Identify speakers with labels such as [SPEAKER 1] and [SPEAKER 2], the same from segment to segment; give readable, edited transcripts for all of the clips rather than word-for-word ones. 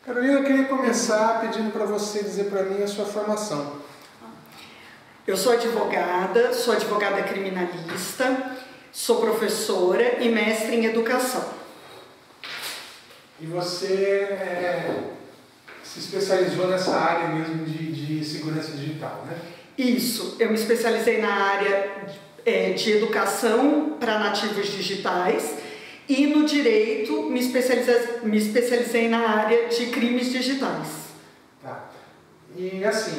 [SPEAKER 1] Carolina, eu queria começar pedindo para você dizer para mim a sua formação.
[SPEAKER 2] Eu sou advogada criminalista, sou professora e mestre em educação.
[SPEAKER 1] E você se especializou nessa área mesmo de segurança digital, né?
[SPEAKER 2] Isso, eu me especializei na área de educação para nativos digitais e no direito me especializei na área de crimes digitais.
[SPEAKER 1] Tá. E assim,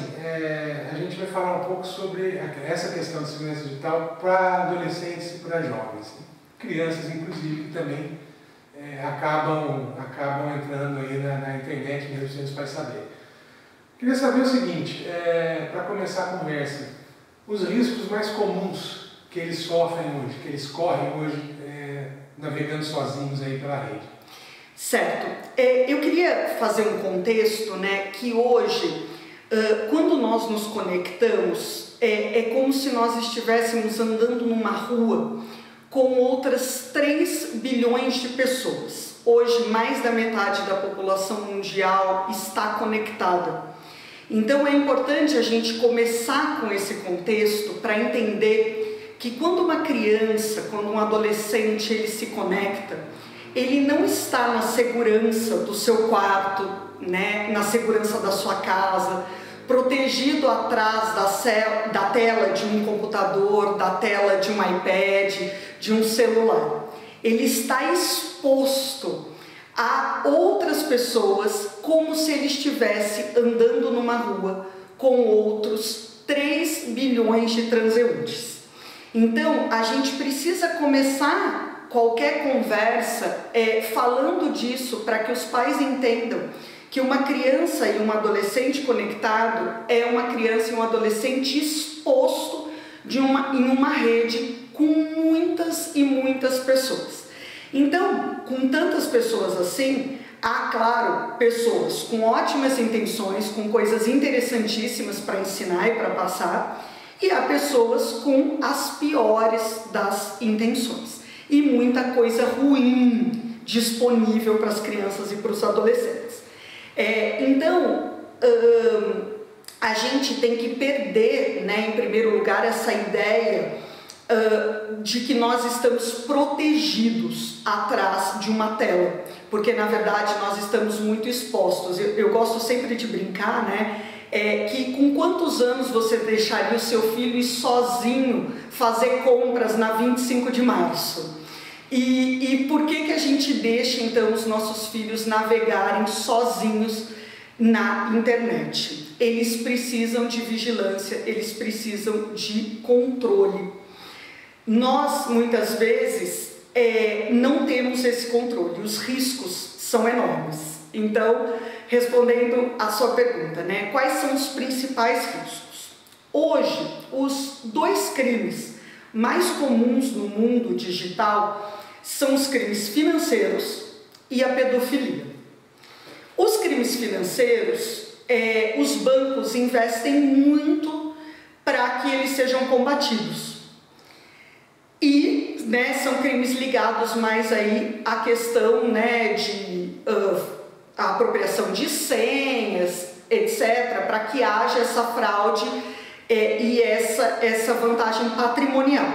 [SPEAKER 1] a gente vai falar um pouco sobre essa questão de segurança digital para adolescentes e para jovens. Crianças, inclusive, que também acabam entrando aí na internet, mesmo sem os pais saberem. Queria saber o seguinte, para começar a conversa, os riscos mais comuns que eles sofrem hoje, que eles correm hoje, navegando sozinhos aí pela rede.
[SPEAKER 2] Certo. Eu queria fazer um contexto, né, que hoje, quando nós nos conectamos, é como se nós estivéssemos andando numa rua com outras 3 bilhões de pessoas. Hoje, mais da metade da população mundial está conectada. Então, é importante a gente começar com esse contexto para entender que quando uma criança, quando um adolescente, ele se conecta, ele não está na segurança do seu quarto, né, na segurança da sua casa, protegido atrás da tela de um computador, da tela de um iPad, de um celular. Ele está exposto a outras pessoas como se ele estivesse andando numa rua com outros 3 bilhões de transeuntes. Então, a gente precisa começar qualquer conversa falando disso para que os pais entendam que uma criança e um adolescente conectado é uma criança e um adolescente exposto em uma rede com muitas e muitas pessoas. Então, com tantas pessoas assim, há, claro, pessoas com ótimas intenções, com coisas interessantíssimas para ensinar e para passar, e há pessoas com as piores das intenções e muita coisa ruim disponível para as crianças e para os adolescentes. Então, a gente tem que perder, né, em primeiro lugar, essa ideia de que nós estamos protegidos atrás de uma tela, porque na verdade nós estamos muito expostos. Eu gosto sempre de brincar, né, que com quantos anos você deixaria o seu filho ir sozinho fazer compras na 25 de março? E por que a gente deixa então os nossos filhos navegarem sozinhos na internet? Eles precisam de vigilância, eles precisam de controle. Nós, muitas vezes, não temos esse controle, os riscos são enormes. Então, respondendo à sua pergunta, né, quais são os principais riscos? Hoje, os 2 crimes mais comuns no mundo digital são os crimes financeiros e a pedofilia. Os crimes financeiros, os bancos investem muito para que eles sejam combatidos. E, né, são crimes ligados mais aí à questão, né, de a apropriação de senhas, etc., para que haja essa fraude e essa vantagem patrimonial.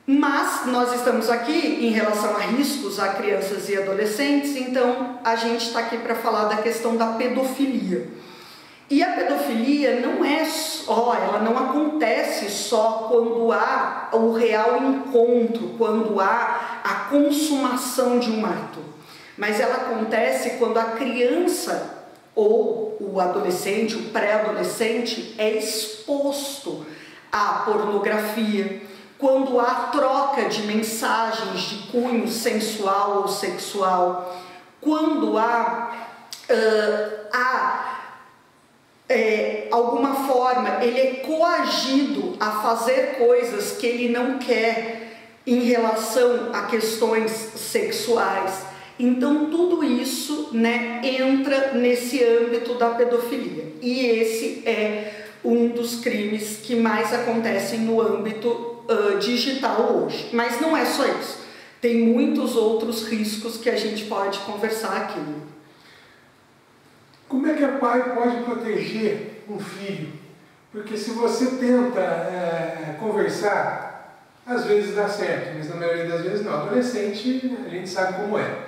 [SPEAKER 2] Mas nós estamos aqui em relação a riscos a crianças e adolescentes, então a gente está aqui para falar da questão da pedofilia. E a pedofilia não ela não acontece só quando há o real encontro, quando há a consumação de um ato, mas ela acontece quando a criança ou o adolescente, o pré-adolescente é exposto à pornografia, quando há troca de mensagens de cunho sensual ou sexual, quando há alguma forma ele é coagido a fazer coisas que ele não quer em relação a questões sexuais. Então tudo isso, né, entra nesse âmbito da pedofilia, e esse é um dos crimes que mais acontecem no âmbito digital hoje. Mas não é só isso, tem muitos outros riscos que a gente pode conversar aqui.
[SPEAKER 1] Como é que o pai pode proteger um filho? Porque se você tenta conversar, às vezes dá certo, mas na maioria das vezes não. Adolescente, a gente sabe como é.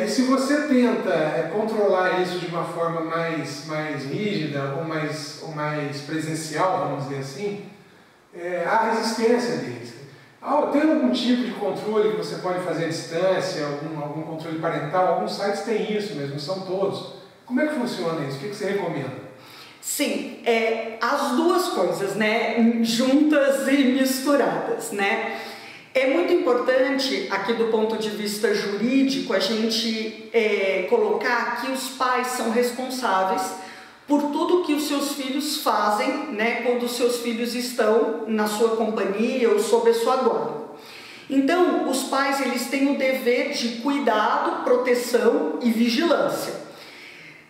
[SPEAKER 1] E se você tenta controlar isso de uma forma mais rígida ou mais presencial, vamos dizer assim, há resistência deles. Tem algum tipo de controle que você pode fazer à distância, algum controle parental? Alguns sites têm isso mesmo, não são todos. Como é que funciona isso? O que você recomenda?
[SPEAKER 2] Sim, as duas coisas, né, juntas e misturadas, né? É muito importante, aqui do ponto de vista jurídico, a gente colocar que os pais são responsáveis por tudo que os seus filhos fazem, né, quando os seus filhos estão na sua companhia ou sob a sua guarda. Então, os pais, eles têm o dever de cuidado, proteção e vigilância.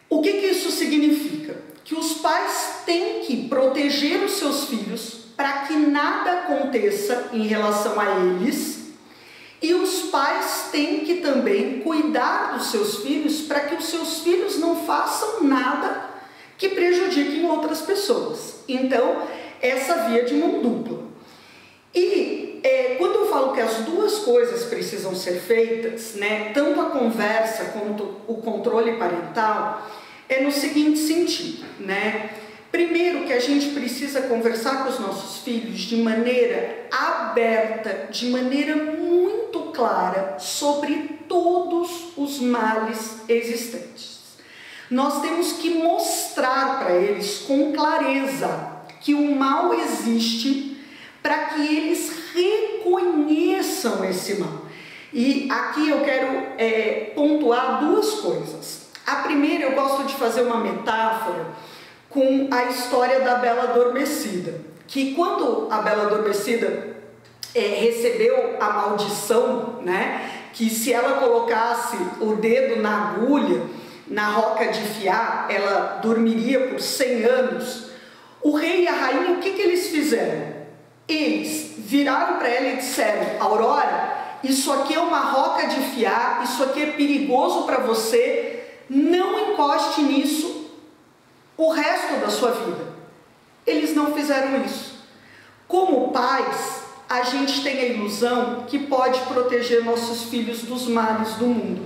[SPEAKER 2] O que isso significa? Que os pais têm que proteger os seus filhos para que nada aconteça em relação a eles, e os pais têm que também cuidar dos seus filhos para que os seus filhos não façam nada que prejudiquem outras pessoas. Então, essa via de mão dupla. E quando eu falo que as duas coisas precisam ser feitas, né, tanto a conversa quanto o controle parental, é no seguinte sentido, né? Primeiro, que a gente precisa conversar com os nossos filhos de maneira aberta, de maneira muito clara, sobre todos os males existentes. Nós temos que mostrar para eles com clareza que o mal existe, para que eles reconheçam esse mal. E aqui eu quero pontuar duas coisas. A primeira, eu gosto de fazer uma metáfora com a história da Bela Adormecida, que quando a Bela Adormecida recebeu a maldição, né, que se ela colocasse o dedo na agulha, na roca de fiar, ela dormiria por 100 anos, o rei e a rainha, o que eles fizeram? Eles viraram para ela e disseram: Aurora, isso aqui é uma roca de fiar, isso aqui é perigoso para você, não encoste nisso o resto da sua vida. Eles não fizeram isso. Como pais, a gente tem a ilusão que pode proteger nossos filhos dos males do mundo.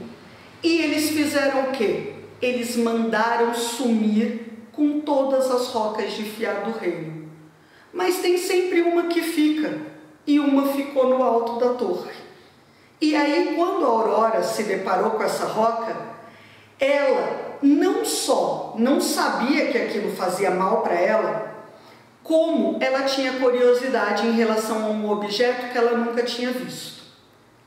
[SPEAKER 2] E eles fizeram o quê? Eles mandaram sumir com todas as rocas de fiar do reino. Mas tem sempre uma que fica, e uma ficou no alto da torre. E aí, quando a Aurora se deparou com essa roca, ela não só não sabia que aquilo fazia mal para ela, como ela tinha curiosidade em relação a um objeto que ela nunca tinha visto.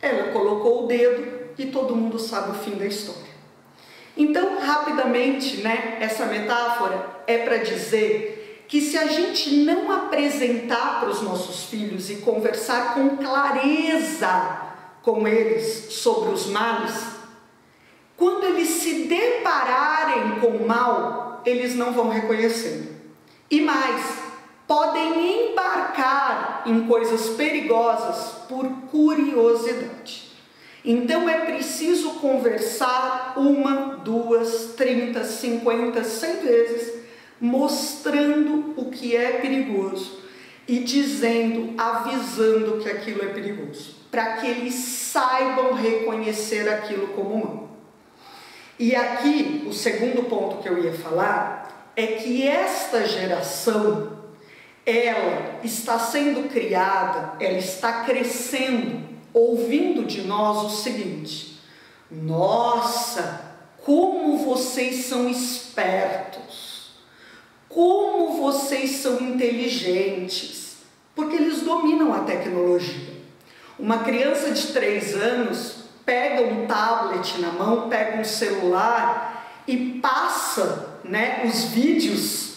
[SPEAKER 2] Ela colocou o dedo e todo mundo sabe o fim da história. Então, rapidamente, né, essa metáfora é para dizer que se a gente não apresentar para os nossos filhos e conversar com clareza com eles sobre os males, quando eles se depararem com o mal, eles não vão reconhecer. E mais, podem embarcar em coisas perigosas por curiosidade. Então é preciso conversar 1, 2, 30, 50, 100 vezes, mostrando o que é perigoso e dizendo, avisando que aquilo é perigoso, para que eles saibam reconhecer aquilo como mal. E aqui, o segundo ponto que eu ia falar é que esta geração, ela está sendo criada, ela está crescendo, ouvindo de nós o seguinte: nossa, como vocês são espertos, como vocês são inteligentes, porque eles dominam a tecnologia. Uma criança de 3 anos pega um tablet na mão, pega um celular e passa, né, os vídeos,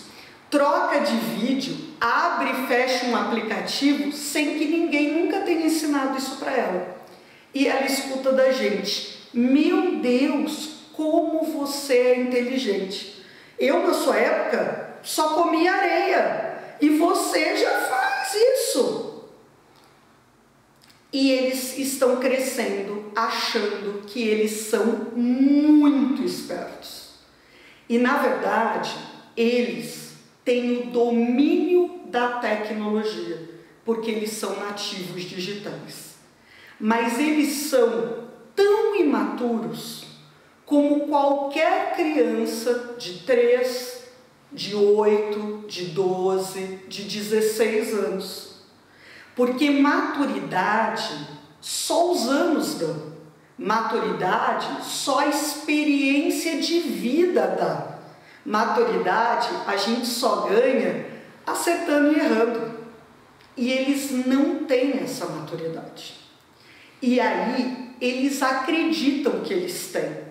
[SPEAKER 2] troca de vídeo, abre e fecha um aplicativo sem que ninguém nunca tenha ensinado isso para ela. E ela escuta da gente: meu Deus, como você é inteligente. Eu, na sua época, só comia areia e você já faz isso. E eles estão crescendo achando que eles são muito espertos. E, na verdade, eles têm o domínio da tecnologia, porque eles são nativos digitais. Mas eles são tão imaturos como qualquer criança de 3, de 8, de 12, de 16 anos. Porque maturidade só os anos dão. Maturidade só a experiência de vida dá. Maturidade a gente só ganha acertando e errando. E eles não têm essa maturidade. E aí eles acreditam que eles têm.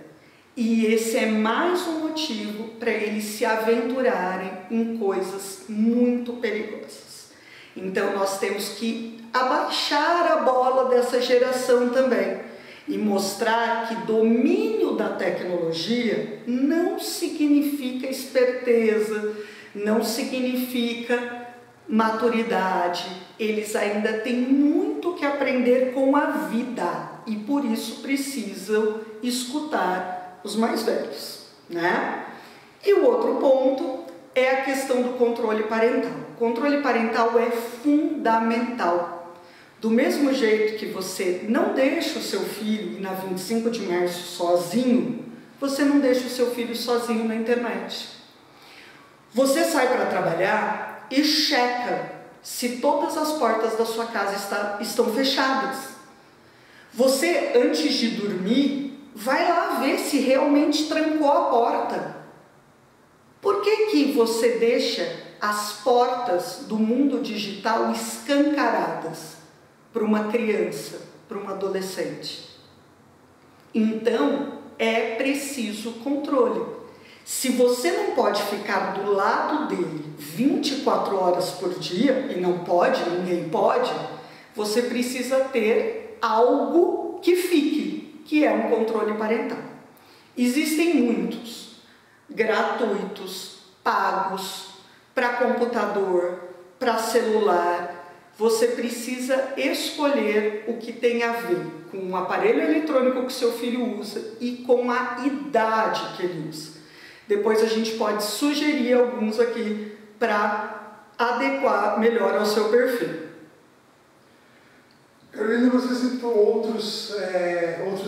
[SPEAKER 2] E esse é mais um motivo para eles se aventurarem em coisas muito perigosas. Então nós temos que abaixar a bola dessa geração também e mostrar que domínio da tecnologia não significa esperteza, não significa maturidade. Eles ainda têm muito que aprender com a vida e por isso precisam escutar os mais velhos, né? E o outro ponto é a questão do controle parental. O controle parental é fundamental. Do mesmo jeito que você não deixa o seu filho ir na 25 de março sozinho, você não deixa o seu filho sozinho na internet. Você sai para trabalhar e checa se todas as portas da sua casa estão fechadas. Você, antes de dormir, vai lá ver se realmente trancou a porta. Por que você deixa as portas do mundo digital escancaradas para uma criança, para um adolescente? Então, é preciso controle. Se você não pode ficar do lado dele 24 horas por dia, e não pode, ninguém pode, você precisa ter algo que fique, que é um controle parental. Existem muitos, gratuitos, pagos, para computador, para celular. Você precisa escolher o que tem a ver com o aparelho eletrônico que seu filho usa e com a idade que ele usa. Depois a gente pode sugerir alguns aqui para adequar melhor ao seu perfil.
[SPEAKER 1] Carolina, você citou outros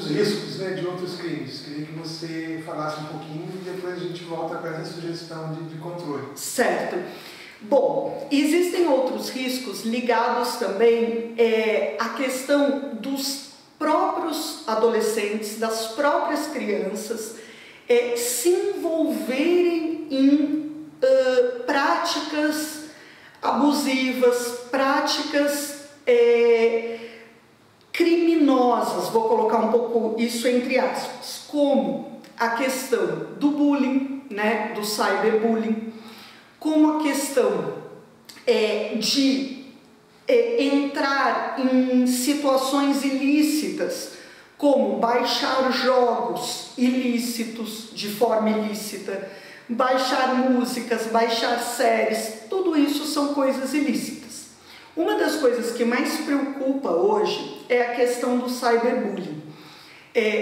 [SPEAKER 1] riscos, né, de outros crimes. Queria que você falasse um pouquinho e depois a gente volta com essa sugestão de controle.
[SPEAKER 2] Certo. Bom, existem outros riscos ligados também à questão dos próprios adolescentes, das próprias crianças, se envolverem em práticas abusivas, práticas criminosas, vou colocar um pouco isso entre aspas, como a questão do bullying, né, do cyberbullying, como a questão de entrar em situações ilícitas, como baixar jogos ilícitos de forma ilícita, baixar músicas, baixar séries, tudo isso são coisas ilícitas. Uma das coisas que mais preocupa hoje é a questão do cyberbullying.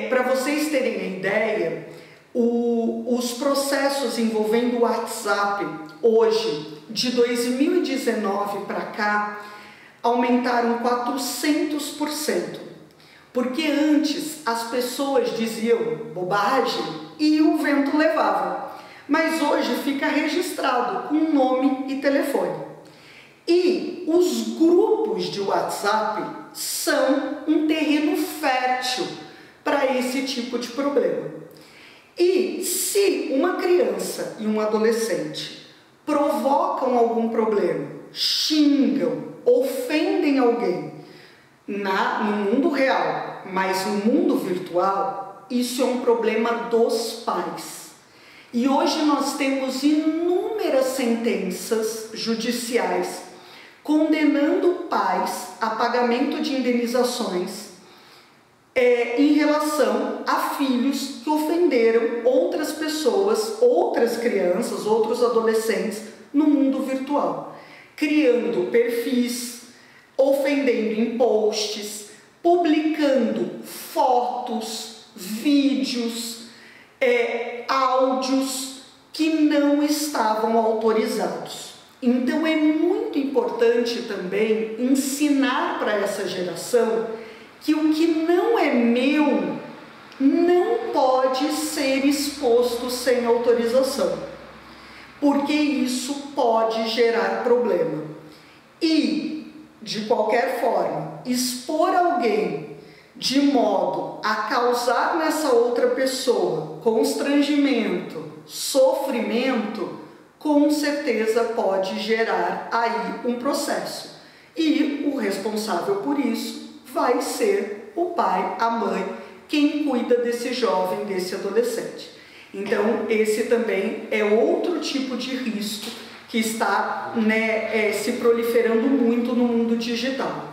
[SPEAKER 2] Para vocês terem a ideia, os processos envolvendo o WhatsApp hoje, de 2019 para cá, aumentaram 400%. Porque antes as pessoas diziam bobagem e o vento levava. Mas hoje fica registrado com nome e telefone. E os grupos de WhatsApp são um terreno fértil para esse tipo de problema. E se uma criança e um adolescente provocam algum problema, xingam, ofendem alguém no mundo real, mas no mundo virtual, isso é um problema dos pais. E hoje nós temos inúmeras sentenças judiciais condenando pais a pagamento de indenizações em relação a filhos que ofenderam outras pessoas, outras crianças, outros adolescentes no mundo virtual, criando perfis, ofendendo em posts, publicando fotos, vídeos, áudios que não estavam autorizados. Então é muito importante também ensinar para essa geração que o que não é meu não pode ser exposto sem autorização, porque isso pode gerar problema. E, de qualquer forma, expor alguém de modo a causar nessa outra pessoa constrangimento, sofrimento, com certeza pode gerar aí um processo. E o responsável por isso vai ser o pai, a mãe, quem cuida desse jovem, desse adolescente. Então, esse também é outro tipo de risco que está se proliferando muito no mundo digital.